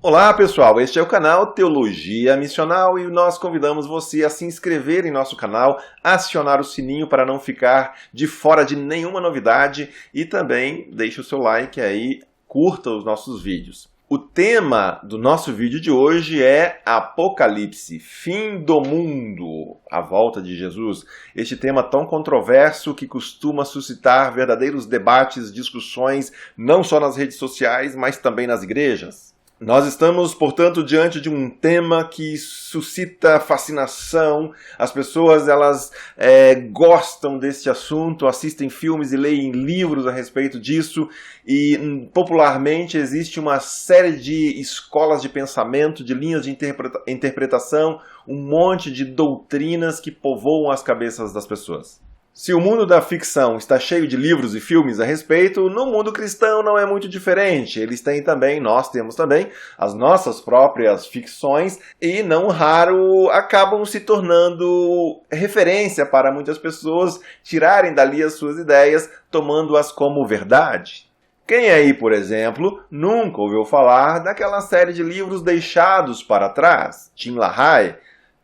Olá pessoal, este é o canal Teologia Missional e nós convidamos você a se inscrever em nosso canal, acionar o sininho para não ficar de fora de nenhuma novidade e também deixe o seu like aí, curta os nossos vídeos. O tema do nosso vídeo de hoje é Apocalipse, fim do mundo, a volta de Jesus. Este tema tão controverso que costuma suscitar verdadeiros debates, discussões, não só nas redes sociais, mas também nas igrejas. Nós estamos, portanto, diante de um tema que suscita fascinação. As pessoas gostam deste assunto, assistem filmes e leem livros a respeito disso. E, popularmente, existe uma série de escolas de pensamento, de linhas de interpretação, um monte de doutrinas que povoam as cabeças das pessoas. Se o mundo da ficção está cheio de livros e filmes a respeito, no mundo cristão não é muito diferente. Nós temos também as nossas próprias ficções e, não raro, acabam se tornando referência para muitas pessoas tirarem dali as suas ideias, tomando-as como verdade. Quem aí, por exemplo, nunca ouviu falar daquela série de livros deixados para trás, Tim LaHaye?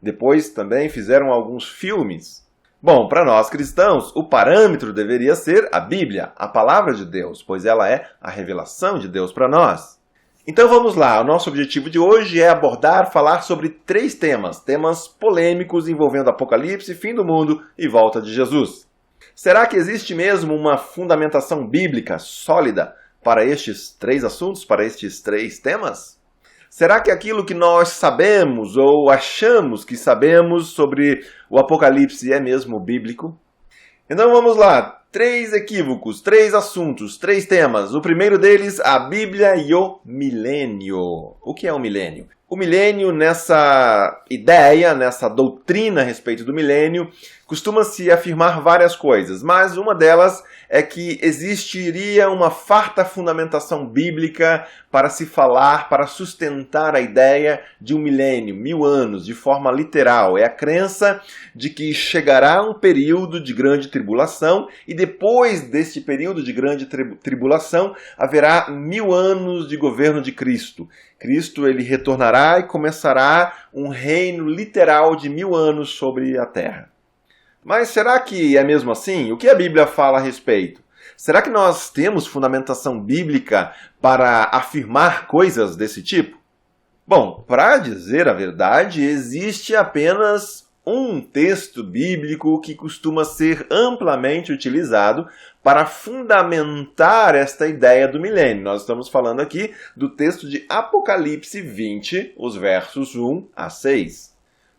Depois também fizeram alguns filmes. Bom, para nós cristãos, o parâmetro deveria ser a Bíblia, a Palavra de Deus, pois ela é a revelação de Deus para nós. Então vamos lá, o nosso objetivo de hoje é falar sobre 3 temas polêmicos envolvendo Apocalipse, fim do mundo e volta de Jesus. Será que existe mesmo uma fundamentação bíblica sólida para estes 3 assuntos, para estes 3 temas? Será que aquilo que nós sabemos ou achamos que sabemos sobre o Apocalipse é mesmo bíblico? Então vamos lá, 3 equívocos, 3 assuntos, 3 temas. O primeiro deles, a Bíblia e o milênio. O que é o milênio? O milênio, nessa ideia, nessa doutrina a respeito do milênio, costuma-se afirmar várias coisas, mas uma delas é que existiria uma farta fundamentação bíblica para se falar, para sustentar a ideia de um milênio, 1000 anos, de forma literal. É a crença de que chegará um período de grande tribulação e depois deste período de grande tribulação haverá 1000 anos de governo de Cristo. Cristo ele retornará e começará um reino literal de 1000 anos sobre a terra. Mas será que é mesmo assim? O que a Bíblia fala a respeito? Será que nós temos fundamentação bíblica para afirmar coisas desse tipo? Bom, para dizer a verdade, existe apenas um texto bíblico que costuma ser amplamente utilizado para fundamentar esta ideia do milênio. Nós estamos falando aqui do texto de Apocalipse 20, os versos 1 a 6.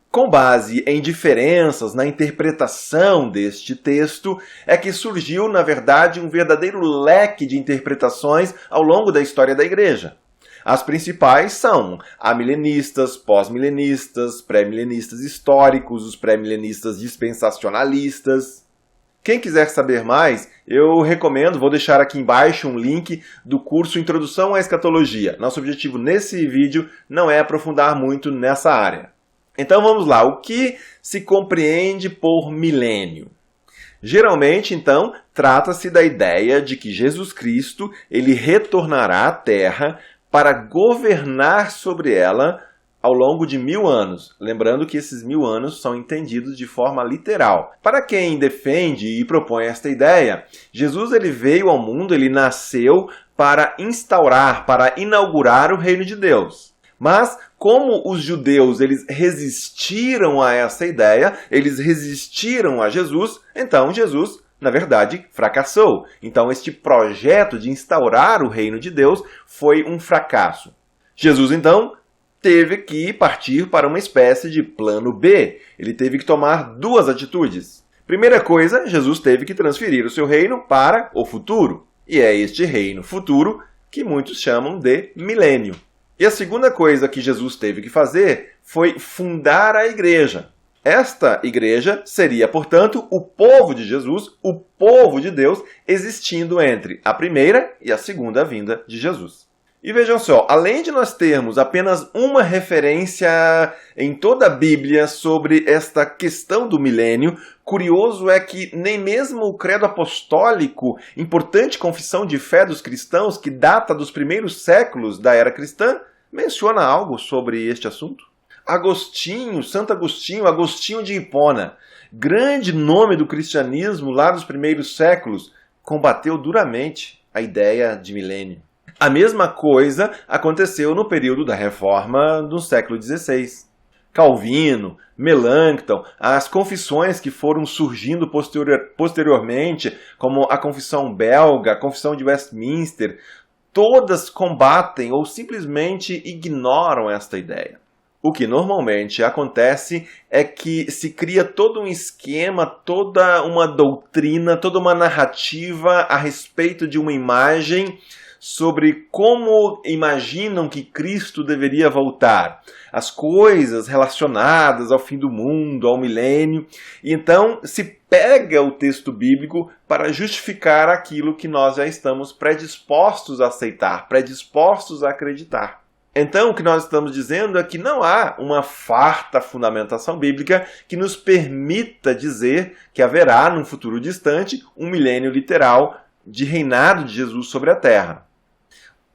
Com base em diferenças na interpretação deste texto, é que surgiu, na verdade, um verdadeiro leque de interpretações ao longo da história da Igreja. As principais são amilenistas, pós-milenistas, pré-milenistas históricos, os pré-milenistas dispensacionalistas. Quem quiser saber mais, eu recomendo, vou deixar aqui embaixo um link do curso Introdução à Escatologia. Nosso objetivo nesse vídeo não é aprofundar muito nessa área. Então vamos lá, o que se compreende por milênio? Geralmente, então, trata-se da ideia de que Jesus Cristo ele retornará à Terra para governar sobre ela ao longo de 1000 anos. Lembrando que esses 1000 anos são entendidos de forma literal. Para quem defende e propõe esta ideia, Jesus ele veio ao mundo, ele nasceu para instaurar, para inaugurar o reino de Deus. Mas, como os judeus eles resistiram a essa ideia, eles resistiram a Jesus, então Jesus, na verdade, fracassou. Então, este projeto de instaurar o reino de Deus foi um fracasso. Jesus, então, teve que partir para uma espécie de plano B. Ele teve que tomar 2 atitudes. Primeira coisa, Jesus teve que transferir o seu reino para o futuro. E é este reino futuro que muitos chamam de milênio. E a segunda coisa que Jesus teve que fazer foi fundar a igreja. Esta igreja seria, portanto, o povo de Jesus, o povo de Deus, existindo entre a primeira e a segunda vinda de Jesus. E vejam só, além de nós termos apenas uma referência em toda a Bíblia sobre esta questão do milênio, curioso é que nem mesmo o credo apostólico, importante confissão de fé dos cristãos que data dos primeiros séculos da era cristã, menciona algo sobre este assunto? Agostinho, Santo Agostinho, Agostinho de Hipona, grande nome do cristianismo lá dos primeiros séculos, combateu duramente a ideia de milênio. A mesma coisa aconteceu no período da Reforma do século XVI. Calvino, Melanchthon, as confissões que foram surgindo posteriormente, como a Confissão Belga, a Confissão de Westminster, todas combatem ou simplesmente ignoram esta ideia. O que normalmente acontece é que se cria todo um esquema, toda uma doutrina, toda uma narrativa a respeito de uma imagem sobre como imaginam que Cristo deveria voltar, as coisas relacionadas ao fim do mundo, ao milênio. E então se pega o texto bíblico para justificar aquilo que nós já estamos predispostos a aceitar, predispostos a acreditar. Então, o que nós estamos dizendo é que não há uma farta fundamentação bíblica que nos permita dizer que haverá, num futuro distante, um milênio literal de reinado de Jesus sobre a terra.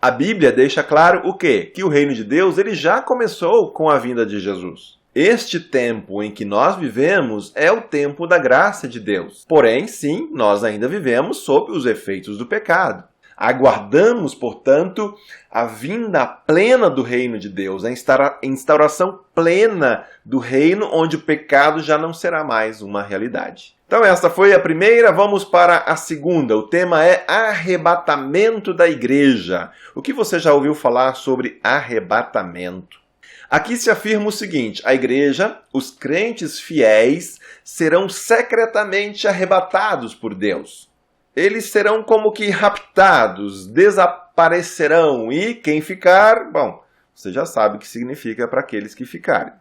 A Bíblia deixa claro o quê? Que o reino de Deus ele já começou com a vinda de Jesus. Este tempo em que nós vivemos é o tempo da graça de Deus. Porém, sim, nós ainda vivemos sob os efeitos do pecado. Aguardamos, portanto, a vinda plena do reino de Deus, a instauração plena do reino onde o pecado já não será mais uma realidade. Então esta foi a primeira, vamos para a segunda. O tema é arrebatamento da igreja. O que você já ouviu falar sobre arrebatamento? Aqui se afirma o seguinte: a igreja, os crentes fiéis, serão secretamente arrebatados por Deus. Eles serão como que raptados, desaparecerão, e quem ficar, bom, você já sabe o que significa para aqueles que ficarem.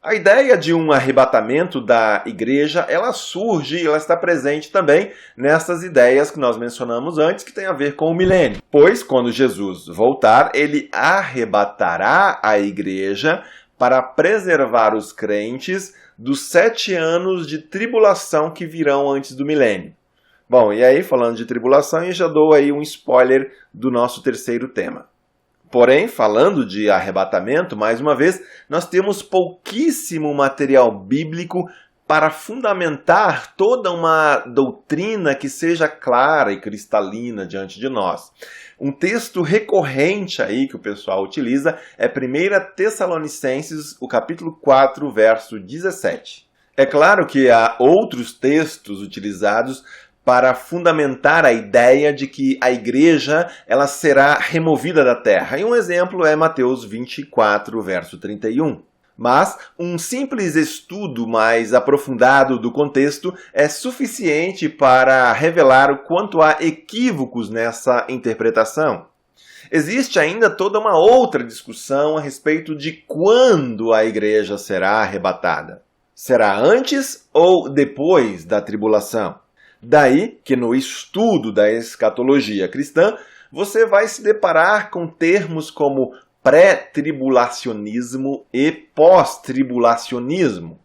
A ideia de um arrebatamento da igreja, ela surge, ela está presente também nessas ideias que nós mencionamos antes, que tem a ver com o milênio. Pois, quando Jesus voltar, ele arrebatará a igreja para preservar os crentes dos 7 anos de tribulação que virão antes do milênio. Bom, e aí, falando de tribulação, eu já dou aí um spoiler do nosso terceiro tema. Porém, falando de arrebatamento, mais uma vez, nós temos pouquíssimo material bíblico para fundamentar toda uma doutrina que seja clara e cristalina diante de nós. Um texto recorrente aí que o pessoal utiliza é 1 Tessalonicenses, o capítulo 4, verso 17. É claro que há outros textos utilizados para fundamentar a ideia de que a igreja ela será removida da terra. E um exemplo é Mateus 24, verso 31. Mas um simples estudo mais aprofundado do contexto é suficiente para revelar o quanto há equívocos nessa interpretação. Existe ainda toda uma outra discussão a respeito de quando a igreja será arrebatada. Será antes ou depois da tribulação? Daí que no estudo da escatologia cristã, você vai se deparar com termos como pré-tribulacionismo e pós-tribulacionismo.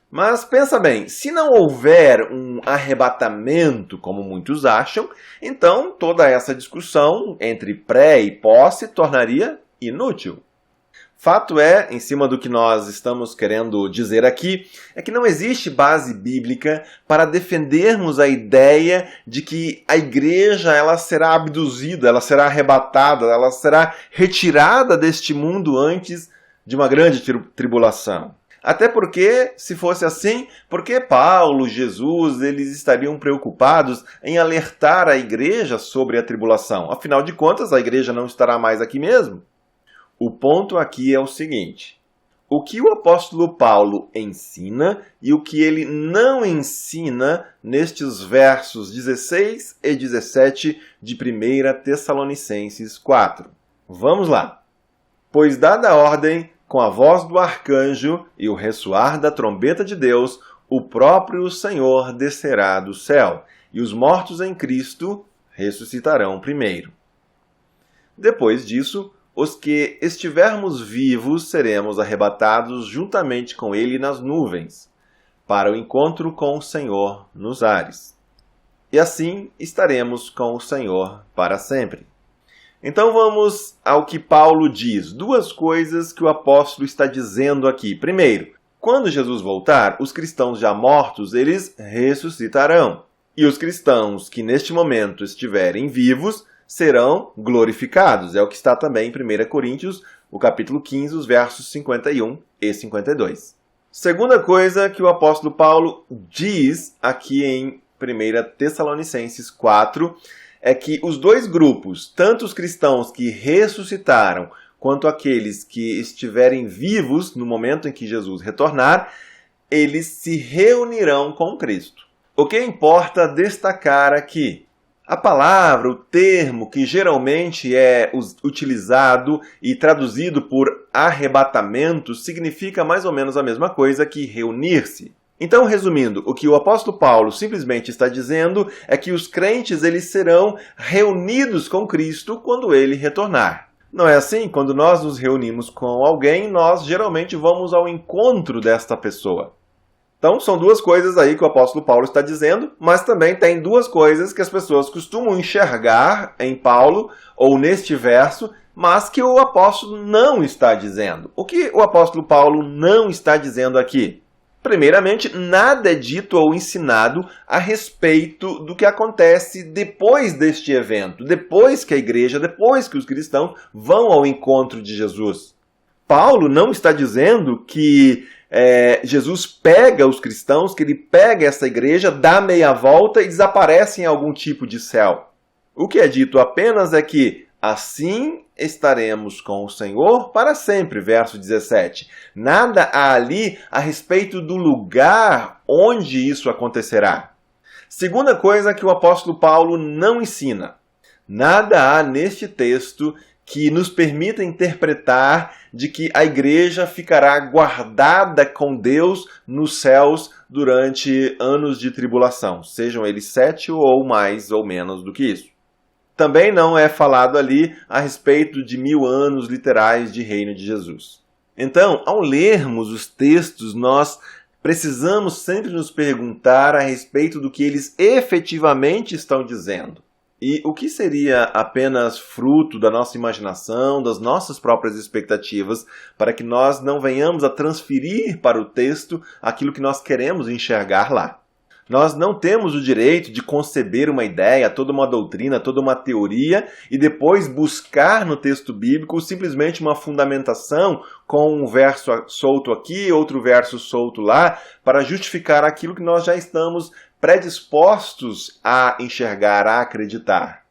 Mas pensa bem, se não houver um arrebatamento, como muitos acham, então toda essa discussão entre pré e pós se tornaria inútil. Fato é, em cima do que nós estamos querendo dizer aqui, é que não existe base bíblica para defendermos a ideia de que a igreja ela será abduzida, ela será arrebatada, ela será retirada deste mundo antes de uma grande tribulação. Até porque, se fosse assim, por que Paulo, Jesus, eles estariam preocupados em alertar a igreja sobre a tribulação? Afinal de contas, a igreja não estará mais aqui mesmo. O ponto aqui é o seguinte: o que o apóstolo Paulo ensina e o que ele não ensina nestes versos 16 e 17 de 1 Tessalonicenses 4. Vamos lá. Pois dada a ordem, com a voz do arcanjo e o ressoar da trombeta de Deus, o próprio Senhor descerá do céu, e os mortos em Cristo ressuscitarão primeiro. Depois disso, os que estivermos vivos seremos arrebatados juntamente com ele nas nuvens, para o encontro com o Senhor nos ares. E assim estaremos com o Senhor para sempre. Então vamos ao que Paulo diz. Duas coisas que o apóstolo está dizendo aqui. Primeiro, quando Jesus voltar, os cristãos já mortos, eles ressuscitarão. E os cristãos que neste momento estiverem vivos serão glorificados. É o que está também em 1 Coríntios, o capítulo 15, os versos 51 e 52. Segunda coisa que o apóstolo Paulo diz aqui em 1 Tessalonicenses 4 é que os dois grupos, tanto os cristãos que ressuscitaram, quanto aqueles que estiverem vivos no momento em que Jesus retornar, eles se reunirão com Cristo. O que importa destacar aqui? A palavra, o termo que geralmente é utilizado e traduzido por arrebatamento, significa mais ou menos a mesma coisa que reunir-se. Então, resumindo, o que o apóstolo Paulo simplesmente está dizendo é que os crentes eles serão reunidos com Cristo quando ele retornar. Não é assim? Quando nós nos reunimos com alguém, nós geralmente vamos ao encontro desta pessoa. Então, são duas coisas aí que o apóstolo Paulo está dizendo, mas também tem duas coisas que as pessoas costumam enxergar em Paulo, ou neste verso, mas que o apóstolo não está dizendo. O que o apóstolo Paulo não está dizendo aqui? Primeiramente, nada é dito ou ensinado a respeito do que acontece depois deste evento, depois que a igreja, depois que os cristãos vão ao encontro de Jesus. Paulo não está dizendo que Jesus pega os cristãos, que ele pega essa igreja, dá meia volta e desaparece em algum tipo de céu. O que é dito apenas é que assim estaremos com o Senhor para sempre, verso 17. Nada há ali a respeito do lugar onde isso acontecerá. Segunda coisa que o apóstolo Paulo não ensina. Nada há neste texto que nos permita interpretar de que a igreja ficará guardada com Deus nos céus durante anos de tribulação, sejam eles 7 ou mais ou menos do que isso. Também não é falado ali a respeito de 1000 anos literais de reino de Jesus. Então, ao lermos os textos, nós precisamos sempre nos perguntar a respeito do que eles efetivamente estão dizendo. E o que seria apenas fruto da nossa imaginação, das nossas próprias expectativas, para que nós não venhamos a transferir para o texto aquilo que nós queremos enxergar lá. Nós não temos o direito de conceber uma ideia, toda uma doutrina, toda uma teoria e depois buscar no texto bíblico simplesmente uma fundamentação com um verso solto aqui, outro verso solto lá, para justificar aquilo que nós já estamos predispostos a enxergar, a acreditar.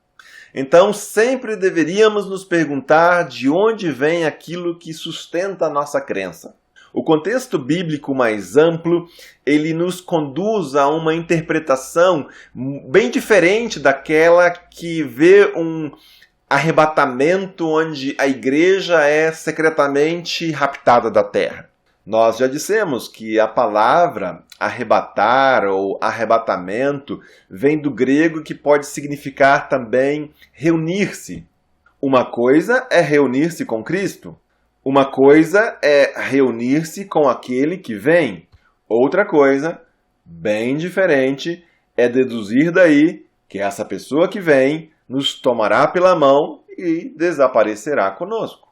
Então, sempre deveríamos nos perguntar de onde vem aquilo que sustenta a nossa crença. O contexto bíblico mais amplo, ele nos conduz a uma interpretação bem diferente daquela que vê um arrebatamento onde a igreja é secretamente raptada da terra. Nós já dissemos que a palavra arrebatar ou arrebatamento vem do grego que pode significar também reunir-se. Uma coisa é reunir-se com Cristo. Uma coisa é reunir-se com aquele que vem. Outra coisa, bem diferente, é deduzir daí que essa pessoa que vem nos tomará pela mão e desaparecerá conosco.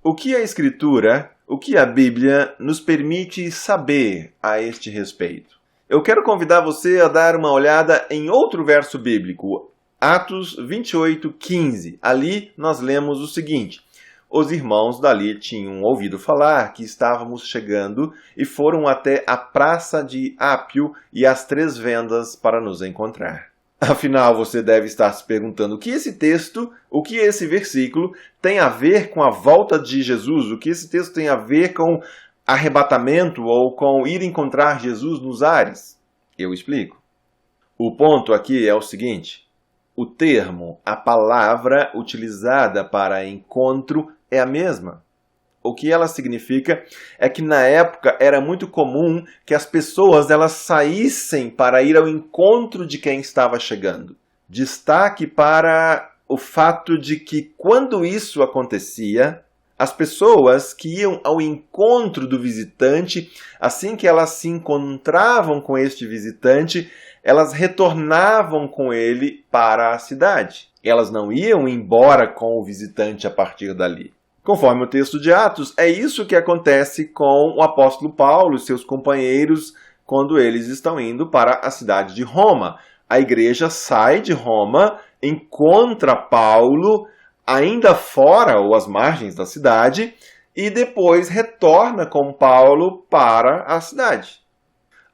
O que a Escritura, o que a Bíblia nos permite saber a este respeito? Eu quero convidar você a dar uma olhada em outro verso bíblico, Atos 28:15. Ali nós lemos o seguinte: os irmãos dali tinham ouvido falar que estávamos chegando e foram até a praça de Ápio e as 3 vendas para nos encontrar. Afinal, você deve estar se perguntando o que esse texto, o que esse versículo tem a ver com a volta de Jesus, o que esse texto tem a ver com arrebatamento ou com ir encontrar Jesus nos ares. Eu explico. O ponto aqui é o seguinte: o termo, a palavra utilizada para encontro é a mesma. O que ela significa é que na época era muito comum que as pessoas elas saíssem para ir ao encontro de quem estava chegando. Destaque para o fato de que quando isso acontecia, as pessoas que iam ao encontro do visitante, assim que elas se encontravam com este visitante, elas retornavam com ele para a cidade. Elas não iam embora com o visitante a partir dali. Conforme o texto de Atos, é isso que acontece com o apóstolo Paulo e seus companheiros quando eles estão indo para a cidade de Roma. A igreja sai de Roma, encontra Paulo ainda fora ou às margens da cidade e depois retorna com Paulo para a cidade.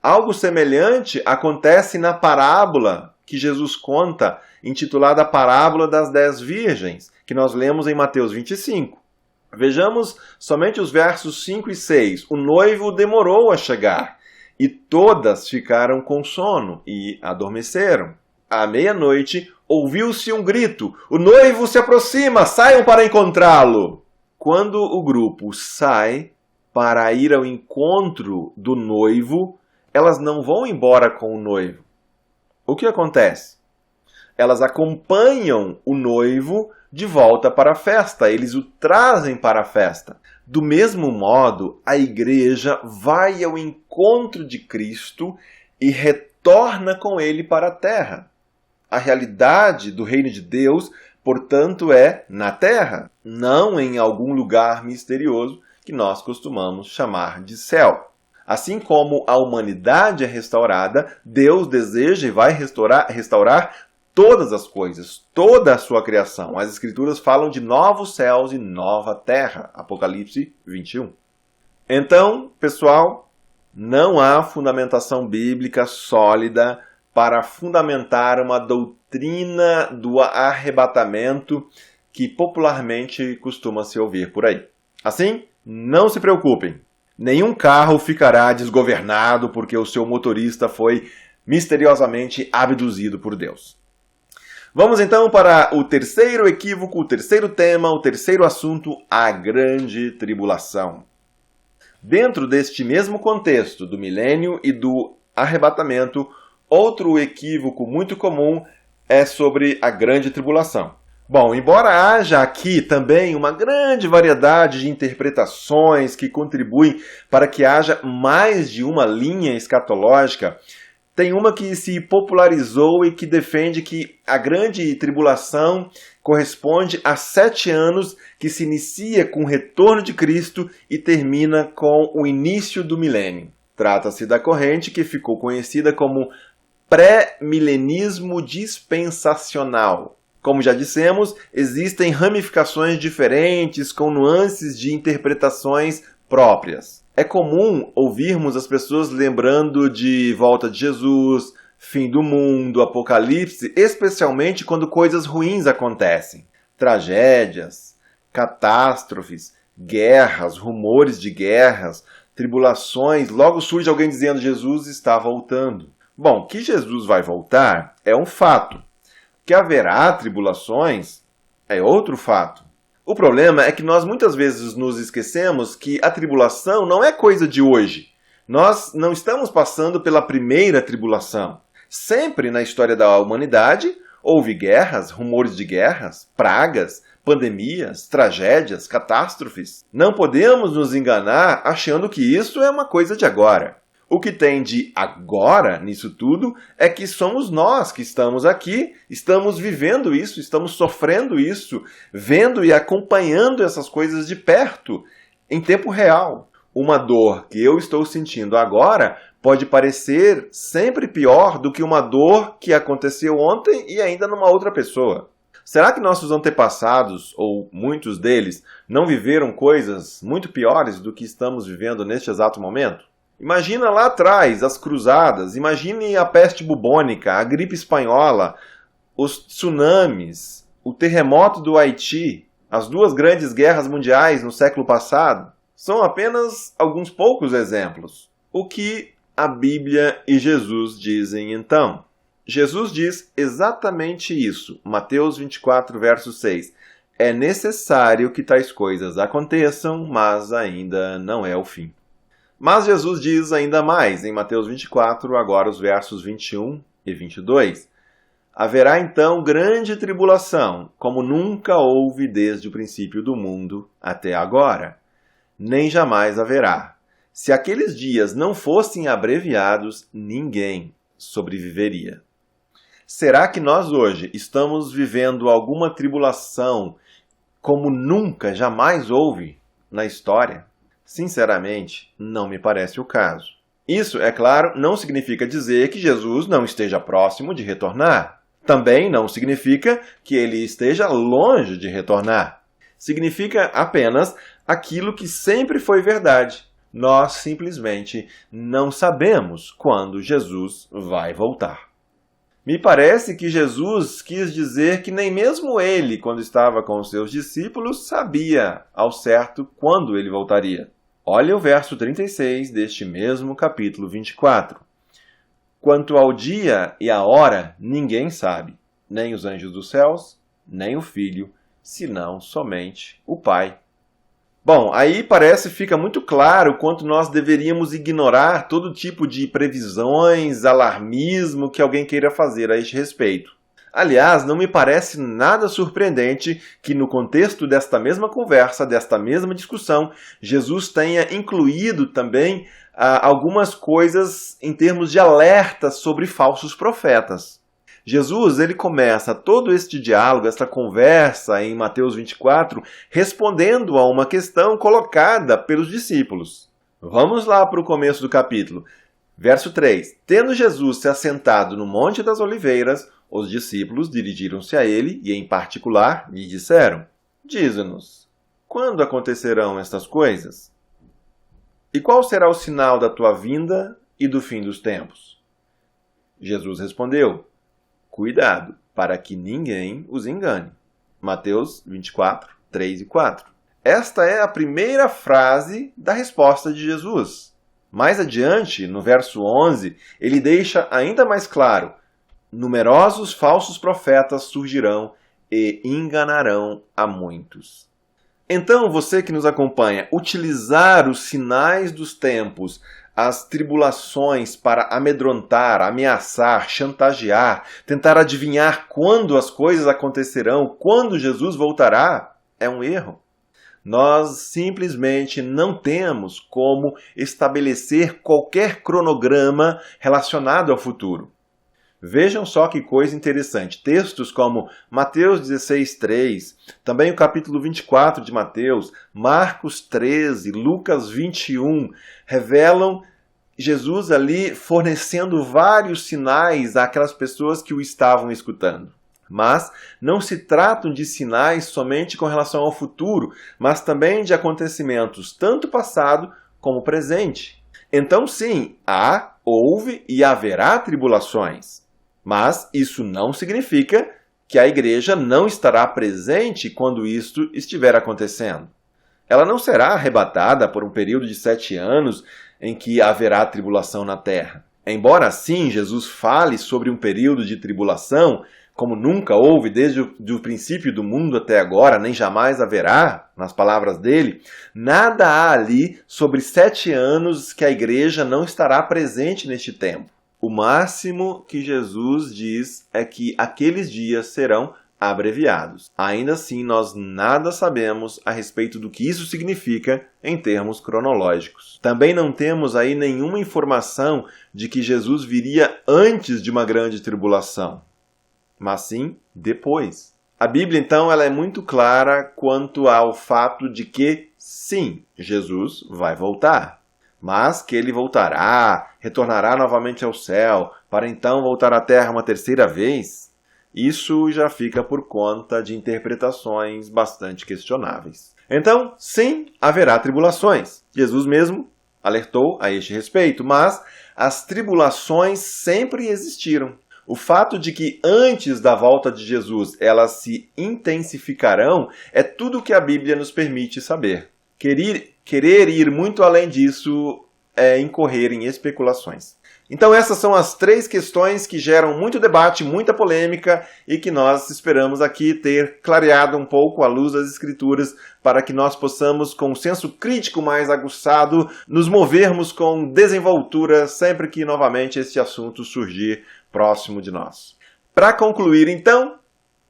Algo semelhante acontece na parábola que Jesus conta, intitulada a Parábola das 10 Virgens, que nós lemos em Mateus 25. Vejamos somente os versos 5 e 6. O noivo demorou a chegar, e todas ficaram com sono e adormeceram. À meia-noite, ouviu-se um grito: "O noivo se aproxima, saiam para encontrá-lo!" Quando o grupo sai para ir ao encontro do noivo, elas não vão embora com o noivo. O que acontece? Elas acompanham o noivo de volta para a festa, eles o trazem para a festa. Do mesmo modo, a igreja vai ao encontro de Cristo e retorna com ele para a terra. A realidade do reino de Deus, portanto, é na terra, não em algum lugar misterioso que nós costumamos chamar de céu. Assim como a humanidade é restaurada, Deus deseja e vai restaurar todas as coisas, toda a sua criação. As Escrituras falam de novos céus e nova terra. Apocalipse 21. Então, pessoal, não há fundamentação bíblica sólida para fundamentar uma doutrina do arrebatamento que popularmente costuma se ouvir por aí. Assim, não se preocupem. Nenhum carro ficará desgovernado porque o seu motorista foi misteriosamente abduzido por Deus. Vamos então para o terceiro equívoco, o terceiro tema, o terceiro assunto, a grande tribulação. Dentro deste mesmo contexto do milênio e do arrebatamento, outro equívoco muito comum é sobre a grande tribulação. Bom, embora haja aqui também uma grande variedade de interpretações que contribuem para que haja mais de uma linha escatológica, tem uma que se popularizou e que defende que a grande tribulação corresponde a 7 anos que se inicia com o retorno de Cristo e termina com o início do milênio. Trata-se da corrente que ficou conhecida como pré-milenismo dispensacional. Como já dissemos, existem ramificações diferentes com nuances de interpretações próprias. É comum ouvirmos as pessoas lembrando de volta de Jesus, fim do mundo, apocalipse, especialmente quando coisas ruins acontecem. Tragédias, catástrofes, guerras, rumores de guerras, tribulações, logo surge alguém dizendo Jesus está voltando. Bom, que Jesus vai voltar é um fato. Que haverá tribulações é outro fato. O problema é que nós muitas vezes nos esquecemos que a tribulação não é coisa de hoje. Nós não estamos passando pela primeira tribulação. Sempre na história da humanidade houve guerras, rumores de guerras, pragas, pandemias, tragédias, catástrofes. Não podemos nos enganar achando que isso é uma coisa de agora. O que tem de agora nisso tudo é que somos nós que estamos aqui, estamos vivendo isso, estamos sofrendo isso, vendo e acompanhando essas coisas de perto, em tempo real. Uma dor que eu estou sentindo agora pode parecer sempre pior do que uma dor que aconteceu ontem e ainda numa outra pessoa. Será que nossos antepassados, ou muitos deles, não viveram coisas muito piores do que estamos vivendo neste exato momento? Imagina lá atrás as cruzadas, imagine a peste bubônica, a gripe espanhola, os tsunamis, o terremoto do Haiti, as 2 grandes guerras mundiais no século passado. São apenas alguns poucos exemplos. O que a Bíblia e Jesus dizem então? Jesus diz exatamente isso. Mateus 24, verso 6. É necessário que tais coisas aconteçam, mas ainda não é o fim. Mas Jesus diz ainda mais, em Mateus 24, agora os versos 21 e 22. Haverá então grande tribulação, como nunca houve desde o princípio do mundo até agora. Nem jamais haverá. Se aqueles dias não fossem abreviados, ninguém sobreviveria. Será que nós hoje estamos vivendo alguma tribulação como nunca, jamais houve na história? Sinceramente, não me parece o caso. Isso, é claro, não significa dizer que Jesus não esteja próximo de retornar. Também não significa que ele esteja longe de retornar. Significa apenas aquilo que sempre foi verdade. Nós simplesmente não sabemos quando Jesus vai voltar. Me parece que Jesus quis dizer que nem mesmo ele, quando estava com os seus discípulos, sabia ao certo quando ele voltaria. Olha o verso 36 deste mesmo capítulo 24. Quanto ao dia e a hora, ninguém sabe, nem os anjos dos céus, nem o Filho, senão somente o Pai. Bom, aí fica muito claro quanto nós deveríamos ignorar todo tipo de previsões, alarmismo que alguém queira fazer a este respeito. Aliás, não me parece nada surpreendente que no contexto desta mesma conversa, desta mesma discussão, Jesus tenha incluído também algumas coisas em termos de alerta sobre falsos profetas. Jesus, ele começa todo este diálogo, esta conversa em Mateus 24, respondendo a uma questão colocada pelos discípulos. Vamos lá para o começo do capítulo. Verso 3. Tendo Jesus se assentado no Monte das Oliveiras, os discípulos dirigiram-se a ele e, em particular, lhe disseram: Dize-nos, quando acontecerão estas coisas? E qual será o sinal da tua vinda e do fim dos tempos? Jesus respondeu: Cuidado, para que ninguém os engane. Mateus 24, 3 e 4. Esta é a primeira frase da resposta de Jesus. Mais adiante, no verso 11, ele deixa ainda mais claro: numerosos falsos profetas surgirão e enganarão a muitos. Então, você que nos acompanha, utilizar os sinais dos tempos, as tribulações para amedrontar, ameaçar, chantagear, tentar adivinhar quando as coisas acontecerão, quando Jesus voltará, é um erro. Nós simplesmente não temos como estabelecer qualquer cronograma relacionado ao futuro. Vejam só que coisa interessante. Textos como Mateus 16:3, também o capítulo 24 de Mateus, Marcos 13, Lucas 21, revelam Jesus ali fornecendo vários sinais àquelas pessoas que o estavam escutando. Mas não se tratam de sinais somente com relação ao futuro, mas também de acontecimentos tanto passado como presente. Então sim, houve e haverá tribulações. Mas isso não significa que a igreja não estará presente quando isto estiver acontecendo. Ela não será arrebatada por um período de 7 anos em que haverá tribulação na terra. Embora assim Jesus fale sobre um período de tribulação, como nunca houve desde o princípio do mundo até agora, nem jamais haverá, nas palavras dele, nada há ali sobre 7 anos que a igreja não estará presente neste tempo. O máximo que Jesus diz é que aqueles dias serão abreviados. Ainda assim, nós nada sabemos a respeito do que isso significa em termos cronológicos. Também não temos aí nenhuma informação de que Jesus viria antes de uma grande tribulação, mas sim depois. A Bíblia, então, ela é muito clara quanto ao fato de que, sim, Jesus vai voltar. Mas que ele voltará, retornará novamente ao céu, para então voltar à terra uma terceira vez, isso já fica por conta de interpretações bastante questionáveis. Então, sim, haverá tribulações. Jesus mesmo alertou a este respeito, mas as tribulações sempre existiram. O fato de que antes da volta de Jesus elas se intensificarão é tudo o que a Bíblia nos permite saber. Querer ir muito além disso é incorrer em especulações. Então essas são as 3 questões que geram muito debate, muita polêmica e que nós esperamos aqui ter clareado um pouco à luz das Escrituras para que nós possamos, com um senso crítico mais aguçado, nos movermos com desenvoltura sempre que novamente este assunto surgir próximo de nós. Para concluir então,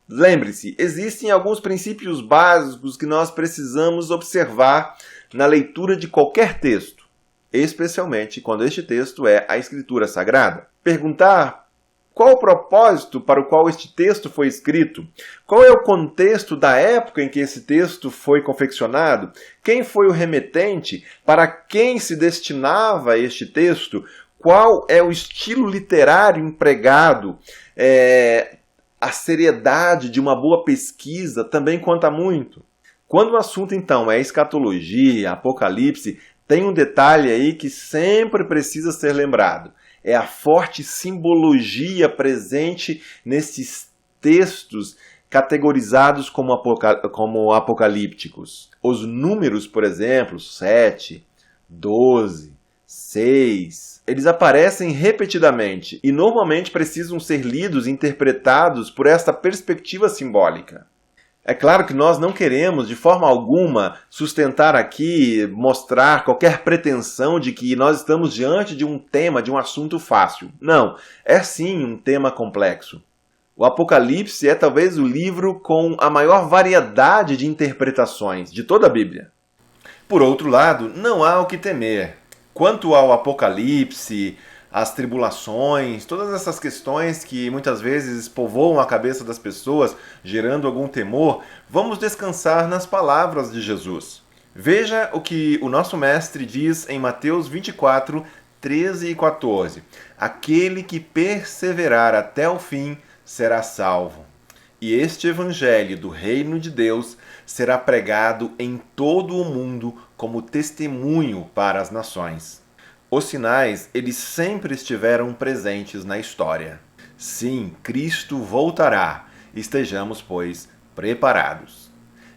lembre-se, existem alguns princípios básicos que nós precisamos observar na leitura de qualquer texto. especialmente quando este texto é a Escritura Sagrada. Perguntar qual o propósito para o qual este texto foi escrito, qual é o contexto da época em que esse texto foi confeccionado, quem foi o remetente, para quem se destinava este texto, qual é o estilo literário empregado, a seriedade de uma boa pesquisa também conta muito. Quando o assunto, então, é escatologia, apocalipse, tem um detalhe aí que sempre precisa ser lembrado. É a forte simbologia presente nesses textos categorizados como apocalípticos. Os números, por exemplo, 7, 12, 6, eles aparecem repetidamente e normalmente precisam ser lidos e interpretados por esta perspectiva simbólica. É claro que nós não queremos, de forma alguma, sustentar aqui, mostrar qualquer pretensão de que nós estamos diante de um tema, de um assunto fácil. Não, é sim um tema complexo. O Apocalipse é talvez o livro com a maior variedade de interpretações de toda a Bíblia. Por outro lado, não há o que temer. Quanto ao Apocalipse, as tribulações, todas essas questões que muitas vezes povoam a cabeça das pessoas, gerando algum temor, vamos descansar nas palavras de Jesus. Veja o que o nosso mestre diz em Mateus 24, 13 e 14. Aquele que perseverar até o fim será salvo. E este evangelho do reino de Deus será pregado em todo o mundo como testemunho para as nações. Os sinais, eles sempre estiveram presentes na história. Sim, Cristo voltará. Estejamos, pois, preparados.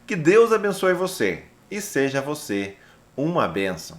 Que Deus abençoe você e seja você uma bênção.